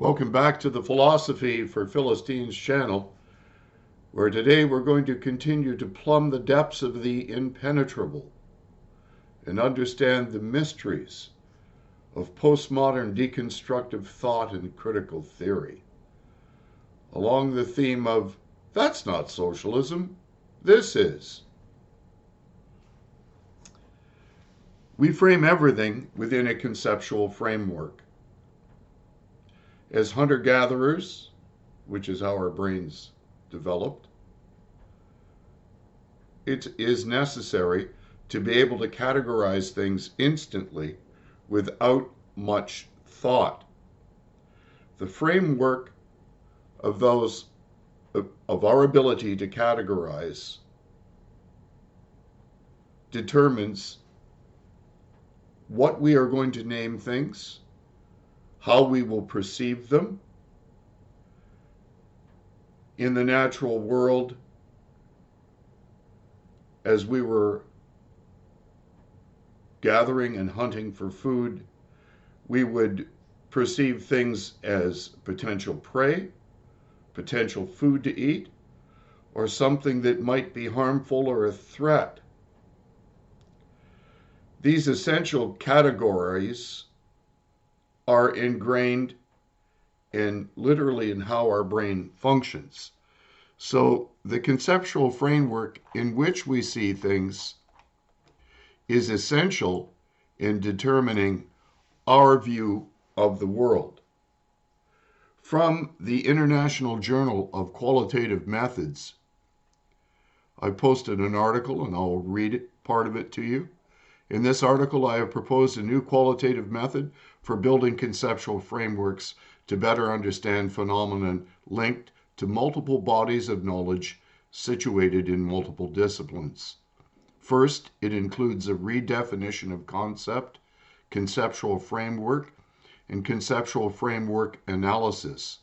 Welcome back to the Philosophy for Philistines channel, where today we're going to continue to plumb the depths of the impenetrable and understand the mysteries of postmodern deconstructive thought and critical theory, along the theme of, that's not socialism, this is. We frame everything within a conceptual framework. As hunter-gatherers, which is how our brains developed, it is necessary to be able to categorize things instantly without much thought. The framework of our ability to categorize determines what we are going to name things, how we will perceive them. In the natural world, as we were gathering and hunting for food, we would perceive things as potential prey, potential food to eat, or something that might be harmful or a threat. These essential categories are ingrained literally in how our brain functions. So the conceptual framework in which we see things is essential in determining our view of the world. From the International Journal of Qualitative Methods, I posted an article and I'll read part of it to you. In this article, I have proposed a new qualitative method for building conceptual frameworks to better understand phenomena linked to multiple bodies of knowledge situated in multiple disciplines. First, it includes a redefinition of concept, conceptual framework, and conceptual framework analysis.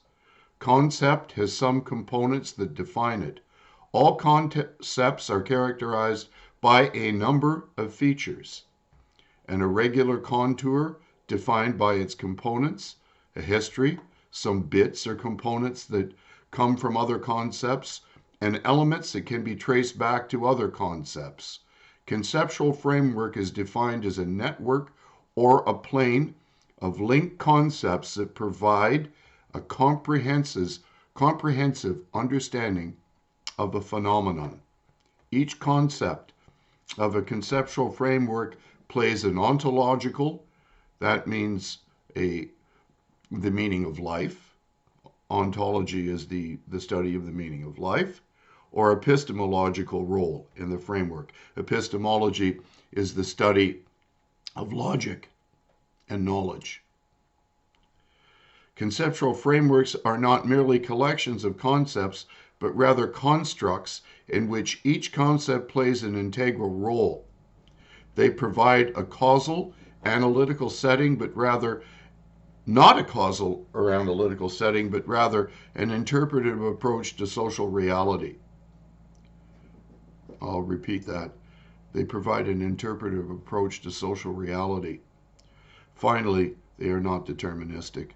Concept has some components that define it. All concepts are characterized by a number of features: an irregular contour defined by its components, a history, some bits or components that come from other concepts, and elements that can be traced back to other concepts. Conceptual framework is defined as a network or a plane of linked concepts that provide a comprehensive understanding of a phenomenon. Each concept of a conceptual framework plays an ontological, that means the meaning of life. Ontology is the study of the meaning of life, or epistemological role in the framework. Epistemology is the study of logic and knowledge. Conceptual frameworks are not merely collections of concepts, but rather constructs in which each concept plays an integral role. They provide a causal, analytical setting, but rather not a causal or analytical setting, but rather an interpretative approach to social reality. I'll repeat that. They provide an interpretative approach to social reality. Finally, they are not deterministic.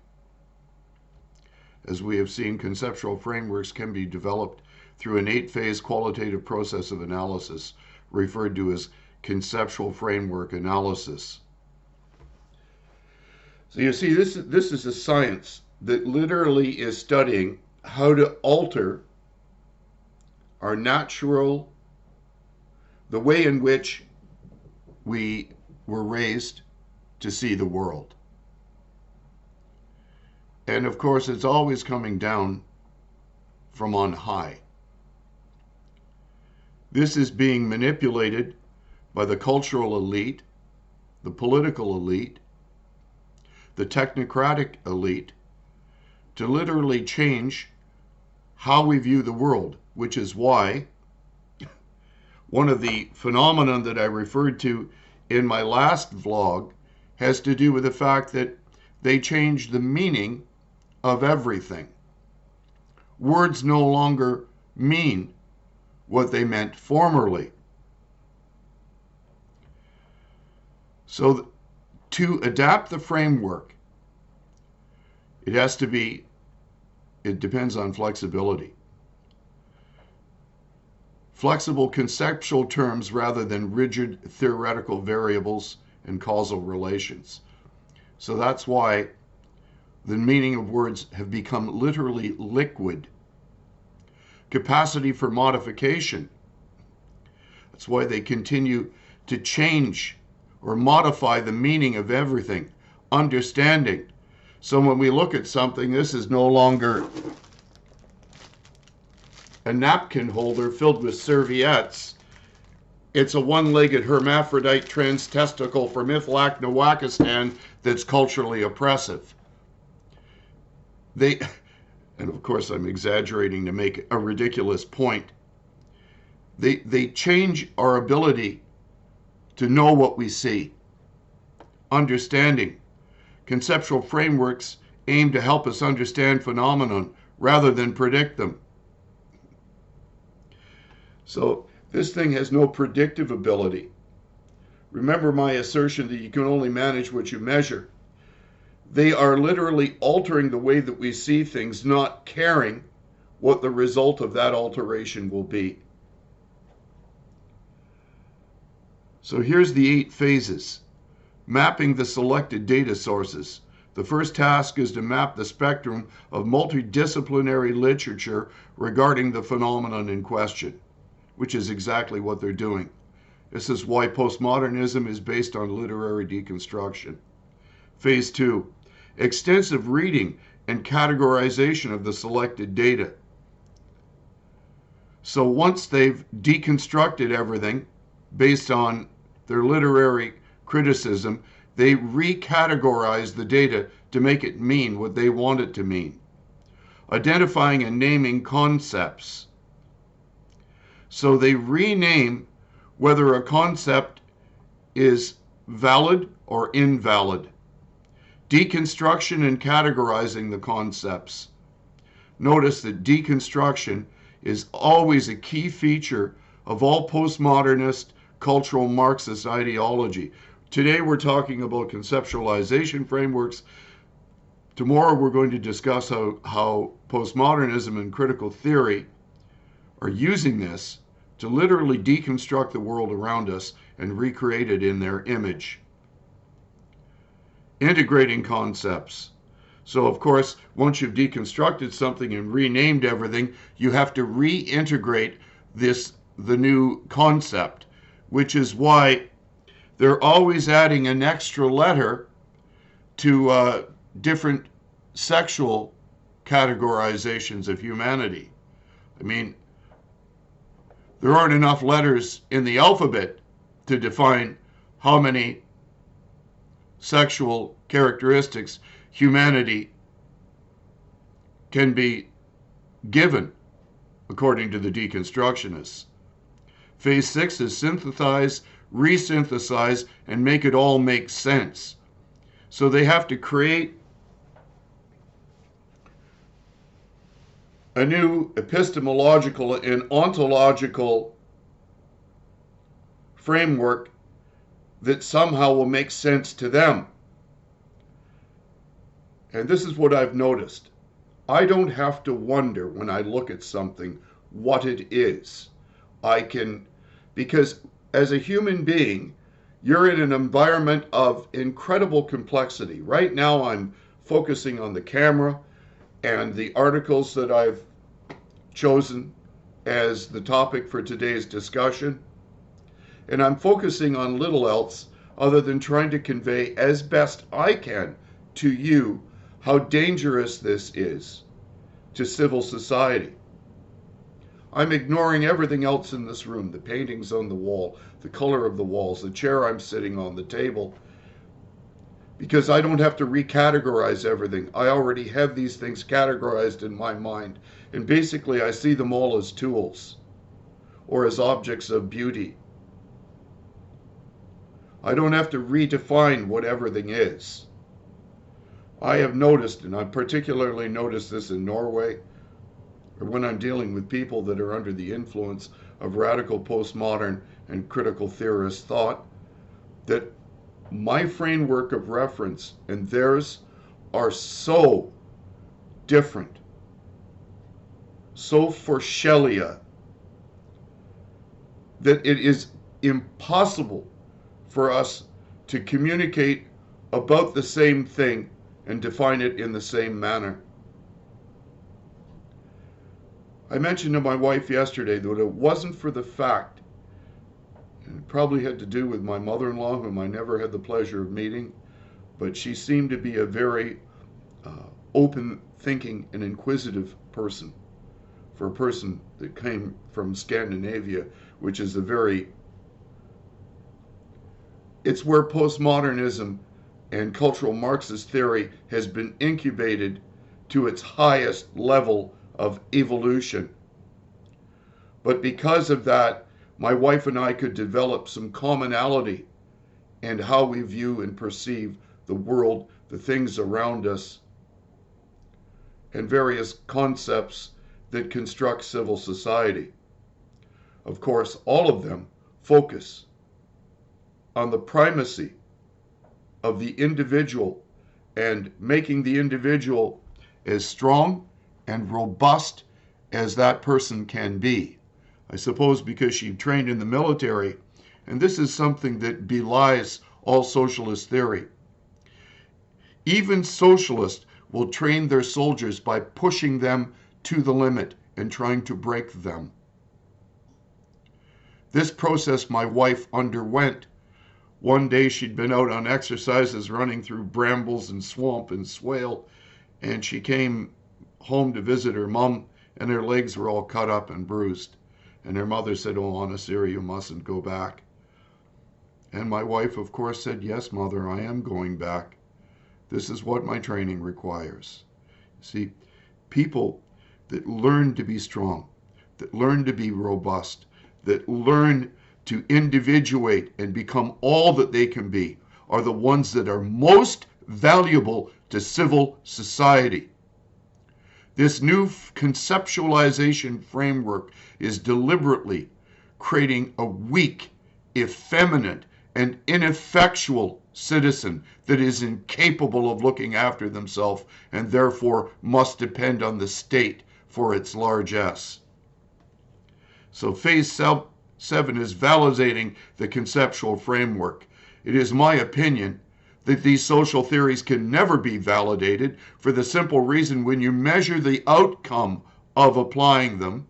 As we have seen, conceptual frameworks can be developed through an 8-phase qualitative process of analysis, referred to as conceptual framework analysis. So you see, this is a science that literally is studying how to alter our natural, the way in which we were raised to see the world. And of course, it's always coming down from on high. This is being manipulated by the cultural elite, the political elite, the technocratic elite, to literally change how we view the world, which is why one of the phenomena that I referred to in my last vlog has to do with the fact that they changed the meaning of everything. Words no longer mean what they meant formerly. So to adapt the framework, It has to be, it depends on flexibility. Flexible conceptual terms rather than rigid theoretical variables and causal relations. So that's why the meaning of words have become literally liquid. Capacity for modification. That's why they continue to change or modify the meaning of everything. Understanding. So when we look at something, this is no longer a napkin holder filled with serviettes. It's a one-legged hermaphrodite trans-testicle from Iflak-Nawakistan that's culturally oppressive. And of course I'm exaggerating to make a ridiculous point. They change our ability to know what we see. Understanding. Conceptual frameworks aim to help us understand phenomenon rather than predict them. So this thing has no predictive ability. Remember my assertion that you can only manage what you measure. They are literally altering the way that we see things, not caring what the result of that alteration will be. So here's the 8 phases. Mapping the selected data sources. The first task is to map the spectrum of multidisciplinary literature regarding the phenomenon in question, which is exactly what they're doing. This is why postmodernism is based on literary deconstruction. Phase 2, extensive reading and categorization of the selected data. So once they've deconstructed everything based on their literary criticism, they recategorize the data to make it mean what they want it to mean. Identifying and naming concepts. So they rename whether a concept is valid or invalid. Deconstruction and categorizing the concepts. Notice that deconstruction is always a key feature of all postmodernist cultural Marxist ideology. Today we're talking about conceptualization frameworks. Tomorrow we're going to discuss how postmodernism and critical theory are using this to literally deconstruct the world around us and recreate it in their image. Integrating concepts. So of course, once you've deconstructed something and renamed everything, you have to reintegrate the new concept, which is why they're always adding an extra letter to different sexual categorizations of humanity. I mean, there aren't enough letters in the alphabet to define how many sexual characteristics humanity can be given, according to the deconstructionists. Phase 6 is synthesize, resynthesize, and make it all make sense. So they have to create a new epistemological and ontological framework that somehow will make sense to them. And this is what I've noticed. I don't have to wonder when I look at something what it is. Because as a human being, you're in an environment of incredible complexity. Right now I'm focusing on the camera and the articles that I've chosen as the topic for today's discussion. And I'm focusing on little else other than trying to convey as best I can to you how dangerous this is to civil society. I'm ignoring everything else in this room, the paintings on the wall, the color of the walls, the chair I'm sitting on, the table, because I don't have to recategorize everything. I already have these things categorized in my mind, and basically I see them all as tools or as objects of beauty. I don't have to redefine what everything is. I have noticed, and I've particularly noticed this in Norway, or when I'm dealing with people that are under the influence of radical postmodern and critical theorist thought, that my framework of reference and theirs are so different, so Forschellia, that it is impossible for us to communicate about the same thing and define it in the same manner. I mentioned to my wife yesterday that it wasn't for the fact, and it probably had to do with my mother-in-law, whom I never had the pleasure of meeting, but she seemed to be a very open thinking and inquisitive person, for a person that came from Scandinavia, which is it's where postmodernism and cultural Marxist theory has been incubated to its highest level of evolution. But because of that, my wife and I could develop some commonality in how we view and perceive the world, the things around us, and various concepts that construct civil society. Of course, all of them focus on the primacy of the individual and making the individual as strong and robust as that person can be. I suppose because she trained in the military, and this is something that belies all socialist theory. Even socialists will train their soldiers by pushing them to the limit and trying to break them. This process my wife underwent. One day she'd been out on exercises running through brambles and swamp and swale, and she came home to visit her mom, and her legs were all cut up and bruised. And her mother said, "Oh, Anasiri, you mustn't go back." And my wife, of course, said, "Yes, mother, I am going back. This is what my training requires." See, people that learn to be strong, that learn to be robust, that learn to individuate and become all that they can be, are the ones that are most valuable to civil society. This new conceptualization framework is deliberately creating a weak, effeminate, and ineffectual citizen that is incapable of looking after themselves and therefore must depend on the state for its largesse. So phase 7 is validating the conceptual framework. It is my opinion that these social theories can never be validated for the simple reason when you measure the outcome of applying them,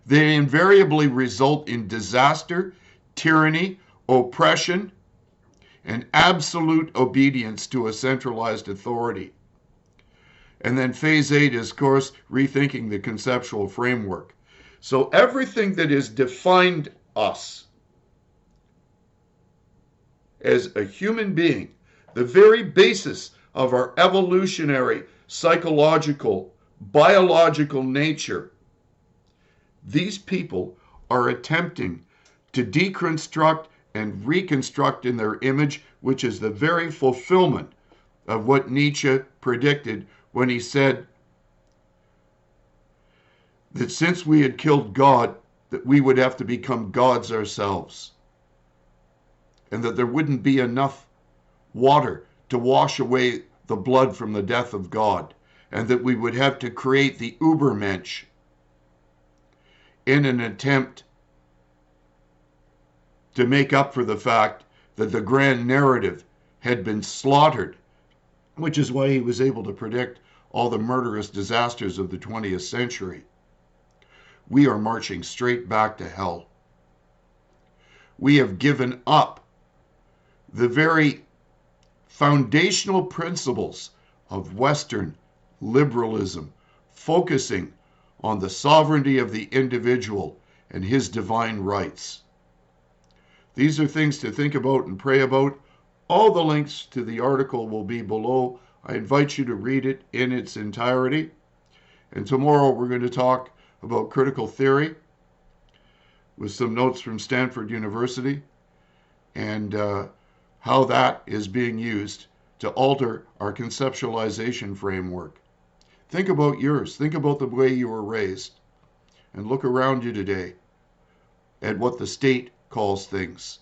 they invariably result in disaster, tyranny, oppression, and absolute obedience to a centralized authority. And then phase 8 is, of course, rethinking the conceptual framework. So everything that has defined us as a human being, the very basis of our evolutionary, psychological, biological nature, these people are attempting to deconstruct and reconstruct in their image, which is the very fulfillment of what Nietzsche predicted when he said that since we had killed God, that we would have to become gods ourselves, and that there wouldn't be enough water to wash away the blood from the death of God, and that we would have to create the Übermensch in an attempt to make up for the fact that the grand narrative had been slaughtered, which is why he was able to predict all the murderous disasters of the 20th century. We are marching straight back to hell. We have given up the very foundational principles of Western liberalism, focusing on the sovereignty of the individual and his divine rights. These are things to think about and pray about. All the links to the article will be below. I invite you to read it in its entirety. And tomorrow we're going to talk about critical theory with some notes from Stanford University and how that is being used to alter our conceptualization framework. Think about yours. Think about the way you were raised. And look around you today at what the state calls things.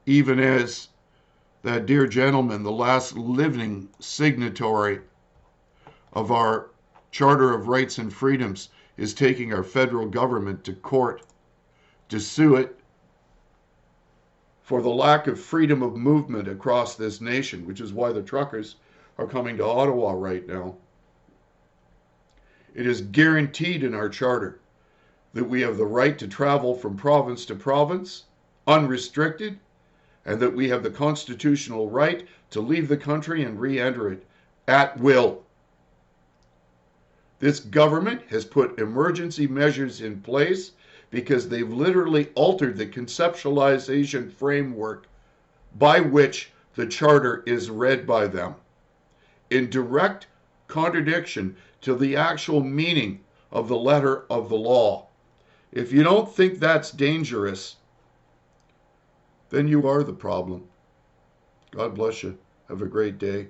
Even as that dear gentleman, the last living signatory of our Charter of Rights and Freedoms is taking our federal government to court to sue it for the lack of freedom of movement across this nation, which is why the truckers are coming to Ottawa right now. It is guaranteed in our charter that we have the right to travel from province to province, unrestricted, and that we have the constitutional right to leave the country and re-enter it at will. This government has put emergency measures in place because they've literally altered the conceptualization framework by which the charter is read by them, in direct contradiction to the actual meaning of the letter of the law. If you don't think that's dangerous, then you are the problem. God bless you. Have a great day.